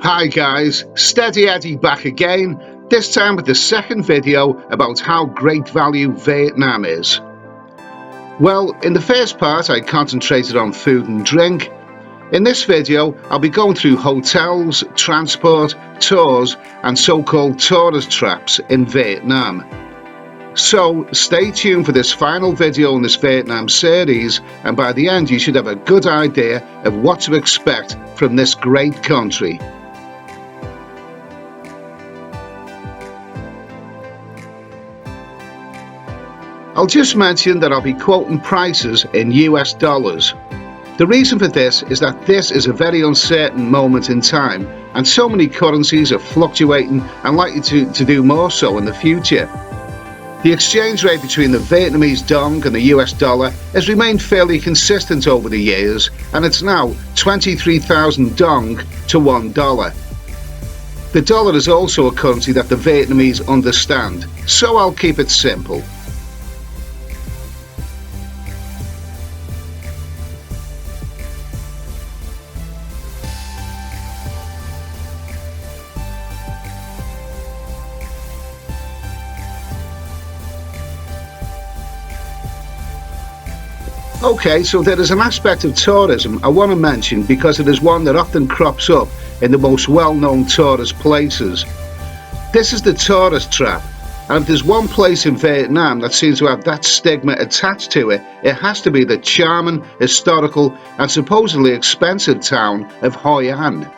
Hi guys, Steady Eddie back again, this time with the second video about how great value Vietnam is. Well, in the first part I concentrated on food and drink. In this video I'll be going through hotels, transport, tours and so-called tourist traps in Vietnam. So stay tuned for this final video in this Vietnam series, and by the end you should have a good idea of what to expect from this great country. I'll just mention that I'll be quoting prices in US dollars. The reason for this is that this is a very uncertain moment in time, and so many currencies are fluctuating and likely to do more so in the future. The exchange rate between the Vietnamese dong and the US dollar has remained fairly consistent over the years, and it's now 23,000 dong to $1. The dollar is also a currency that the Vietnamese understand, so I'll keep it simple. Okay, so there is an aspect of tourism I want to mention because it is one that often crops up in the most well-known tourist places. This is the tourist trap, and if there's one place in Vietnam that seems to have that stigma attached to it, it has to be the charming, historical and supposedly expensive town of Haiyan.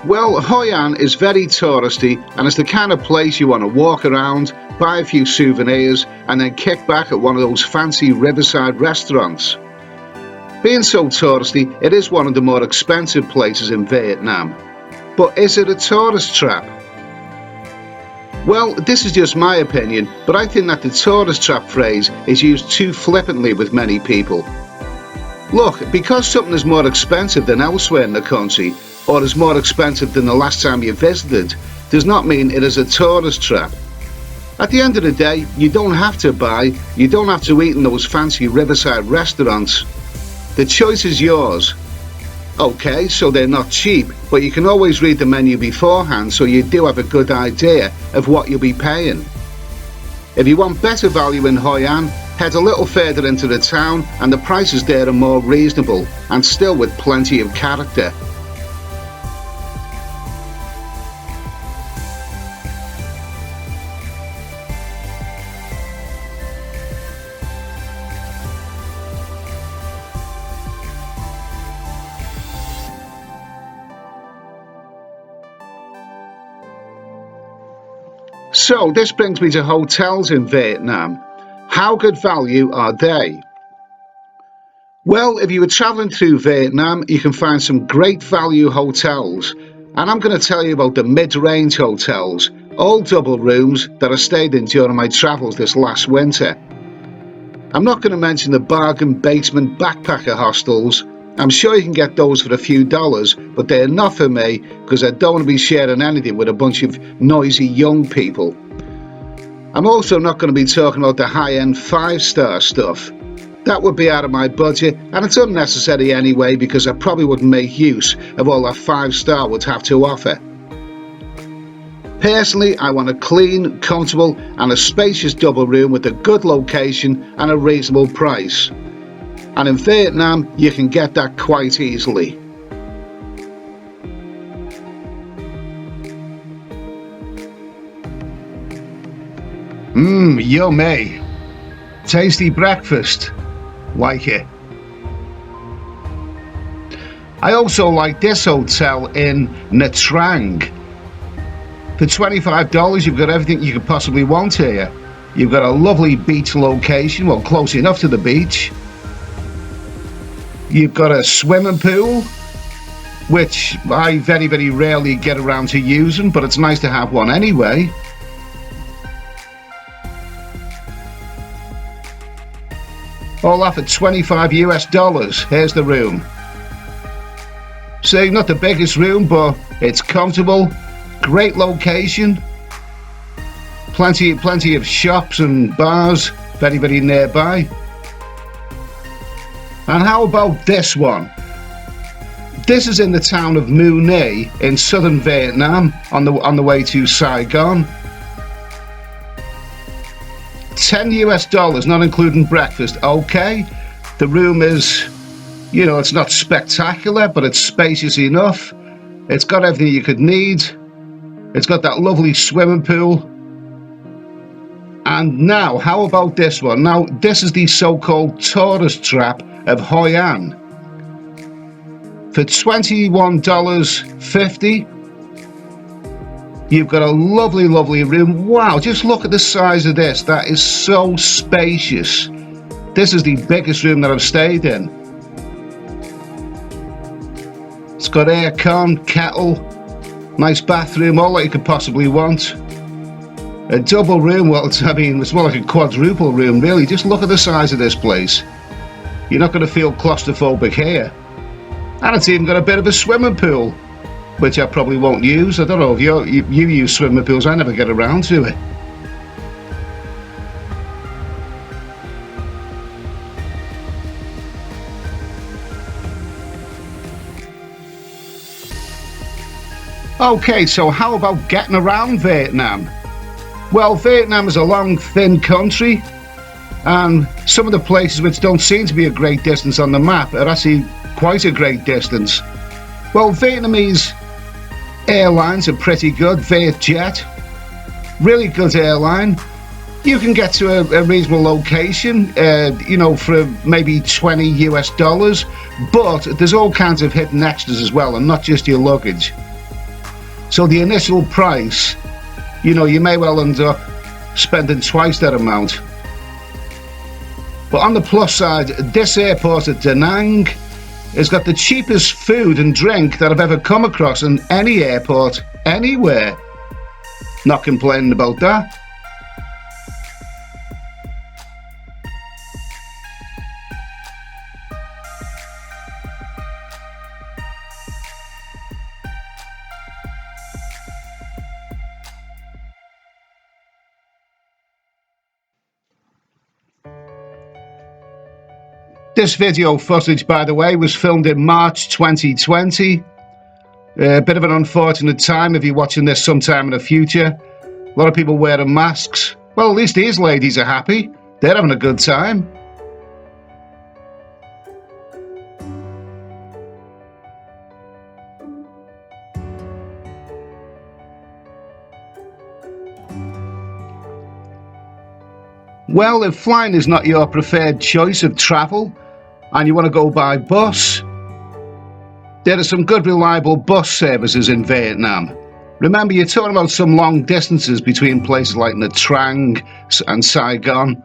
Well, Haiyan is very touristy and it's the kind of place you want to walk around, buy a few souvenirs and then kick back at one of those fancy riverside restaurants. Being so touristy, it is one of the more expensive places in Vietnam. But is it a tourist trap? Well, this is just my opinion, but I think that the tourist trap phrase is used too flippantly with many people. Look, because something is more expensive than elsewhere in the country, or is more expensive than the last time you visited, does not mean it is a tourist trap. At the end of the day, you don't have to buy, you don't have to eat in those fancy riverside restaurants. The choice is yours. Okay, so they're not cheap, but you can always read the menu beforehand so you do have a good idea of what you'll be paying. If you want better value in Haiyan, head a little further into the town and the prices there are more reasonable and still with plenty of character. So this brings me to hotels in Vietnam. How good value are they? Well, if you were traveling through Vietnam, you can find some great value hotels. And I'm going to tell you about the mid-range hotels, all double rooms that I stayed in during my travels this last winter. I'm not going to mention the bargain basement backpacker hostels. I'm sure you can get those for a few dollars, but they're not for me because I don't want to be sharing anything with a bunch of noisy young people. I'm also not going to be talking about the high-end 5-star stuff. That would be out of my budget and it's unnecessary anyway because I probably wouldn't make use of all that 5-star would have to offer. Personally, I want a clean, comfortable and a spacious double room with a good location and a reasonable price. And in Vietnam, you can get that quite easily. Yummy. Tasty breakfast. Like it. I also like this hotel in Nha Trang. For $25, you've got everything you could possibly want here. You've got a lovely beach location, well, close enough to the beach. You've got a swimming pool, which I very, very rarely get around to using, but it's nice to have one anyway. All that for $25 US. Here's the room. Say, not the biggest room, but it's comfortable. Great location. Plenty of shops and bars very, very nearby. And how about this one? This is in the town of Mu Ne in southern Vietnam on the way to Saigon. $10 US, not including breakfast. Okay, the room is, you know, it's not spectacular, but it's spacious enough. It's got everything you could need. It's got that lovely swimming pool. And now, how about this one? Now, this is the so-called tourist trap of Haiyan. For $21.50, you've got a lovely, lovely room. Wow, just look at the size of this. That is so spacious. This is the biggest room that I've stayed in. It's got aircon, kettle, nice bathroom, all that you could possibly want. A double room, well, it's more like a quadruple room, really. Just look at the size of this place. You're not going to feel claustrophobic here. And it's even got a bit of a swimming pool, which I probably won't use. I don't know if you use swimming pools. I never get around to it. Okay, so how about getting around Vietnam? Well, Vietnam is a long, thin country, and some of the places which don't seem to be a great distance on the map are actually quite a great distance. Well, Vietnamese airlines are pretty good. Vietjet, really good airline. You can get to a reasonable location, you know, for maybe $20 US, but there's all kinds of hidden extras as well, and not just your luggage. So the initial price, you know, you may well end up spending twice that amount. But on the plus side, this airport at Da Nang has got the cheapest food and drink that I've ever come across in any airport anywhere. Not complaining about that. This video footage, by the way, was filmed in March 2020. A bit of an unfortunate time if you're watching this sometime in the future. A lot of people wearing masks. Well, at least these ladies are happy. They're having a good time. Well, if flying is not your preferred choice of travel, and you want to go by bus, there are some good reliable bus services in Vietnam. Remember, you're talking about some long distances between places like Nha Trang and Saigon.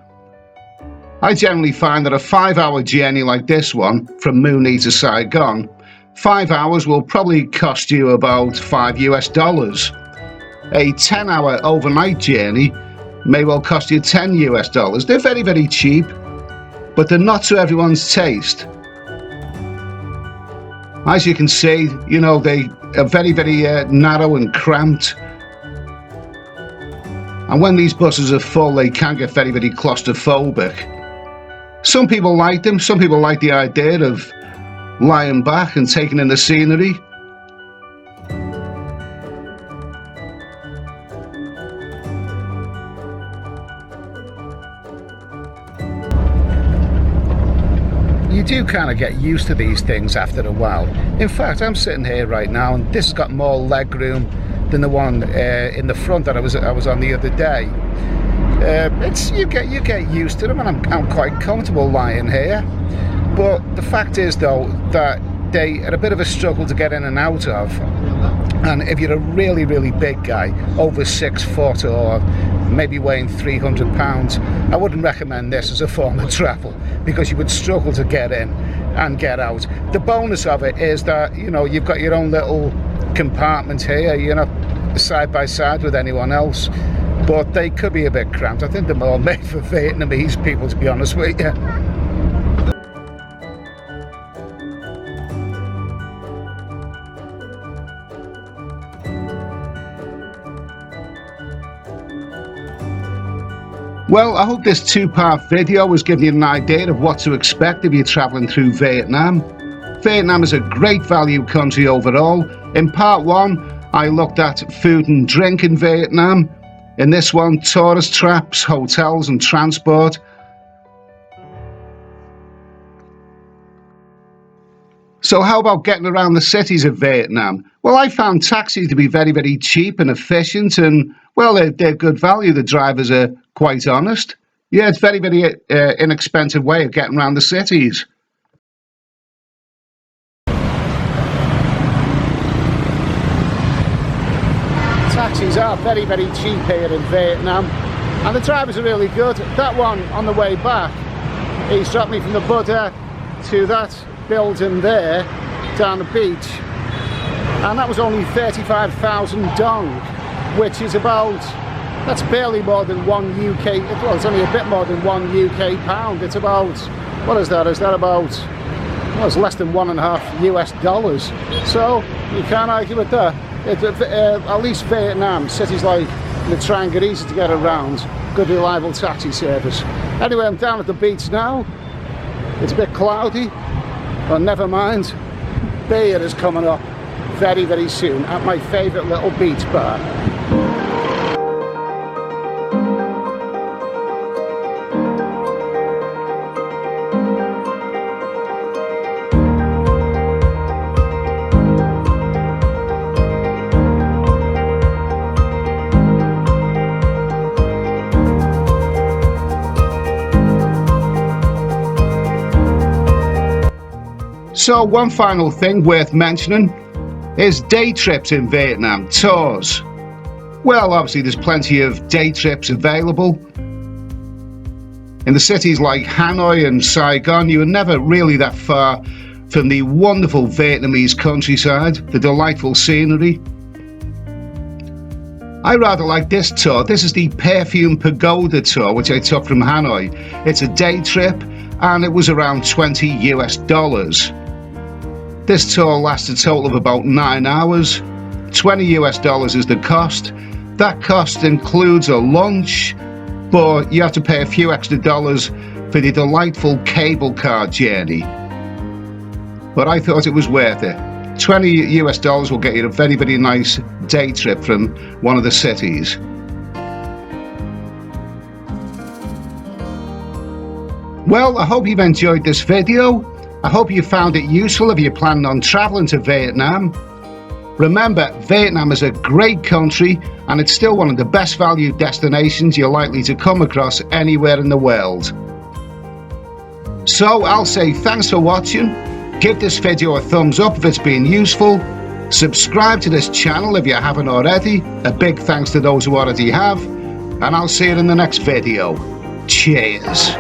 I generally find that a 5-hour journey like this one from Mu Ne to Saigon, 5 hours will probably cost you about $5 US. A 10-hour overnight journey may well cost you $10 US. They're very, very cheap, but they're not to everyone's taste. As you can see, you know, they are very, very narrow and cramped. And when these buses are full, they can get very, very claustrophobic. Some people like them. Some people like the idea of lying back and taking in the scenery. You do kind of get used to these things after a while. In fact, I'm sitting here right now, and this has got more leg room than the one in the front that I was on the other day. You get used to them, and I'm quite comfortable lying here. But the fact is, though, that they are a bit of a struggle to get in and out of. And if you're a really, really big guy, over 6 foot or maybe weighing 300 pounds, I wouldn't recommend this as a form of travel, because you would struggle to get in and get out. The bonus of it is that, you know, you've got your own little compartment here. You're not side by side with anyone else, but they could be a bit cramped. I think they're more made for Vietnamese people, to be honest with you. Well, I hope this two-part video has given you an idea of what to expect if you're travelling through Vietnam. Vietnam is a great value country overall. In part 1, I looked at food and drink in Vietnam. In this one, tourist traps, hotels and transport. So how about getting around the cities of Vietnam? Well, I found taxis to be very, very cheap and efficient, and well, they're good value. The drivers are quite honest. Yeah, it's very, very inexpensive way of getting around the cities. Taxis are very, very cheap here in Vietnam, and the drivers are really good. That one on the way back, he's dropped me from the Buddha to that building there down the beach, and that was only 35,000 dong, which is about, that's barely more than one UK, well, it's only a bit more than one UK pound. It's about, what is that about, well, it's less than $1.5 US. So you can't argue with that. At least Vietnam, cities like Nha Trang are easy to get around, good reliable taxi service. Anyway, I'm down at the beach now. It's a bit cloudy, but never mind. Beer is coming up very, very soon at my favourite little beach bar. So one final thing worth mentioning is day trips in Vietnam, tours. Well, obviously there's plenty of day trips available. In the cities like Hanoi and Saigon, you are never really that far from the wonderful Vietnamese countryside, the delightful scenery. I rather like this tour. This is the Perfume Pagoda tour, which I took from Hanoi. It's a day trip and it was around $20 US. This tour lasts a total of about 9 hours. $20 US is the cost. That cost includes a lunch, but you have to pay a few extra dollars for the delightful cable car journey. But I thought it was worth it. $20 US will get you a very, very nice day trip from one of the cities. Well, I hope you've enjoyed this video. I hope you found it useful if you're planning on travelling to Vietnam. Remember, Vietnam is a great country and it's still one of the best value destinations you're likely to come across anywhere in the world. So I'll say thanks for watching. Give this video a thumbs up if it's been useful. Subscribe to this channel if you haven't already. A big thanks to those who already have. And I'll see you in the next video. Cheers.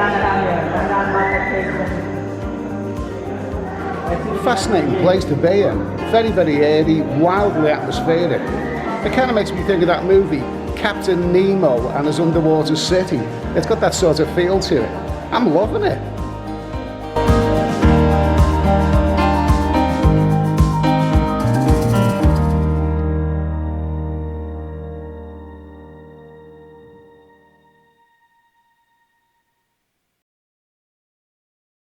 Fascinating place to be in. Very, very airy, wildly atmospheric. It kind of makes me think of that movie, Captain Nemo and his underwater city. It's got that sort of feel to it. I'm loving it.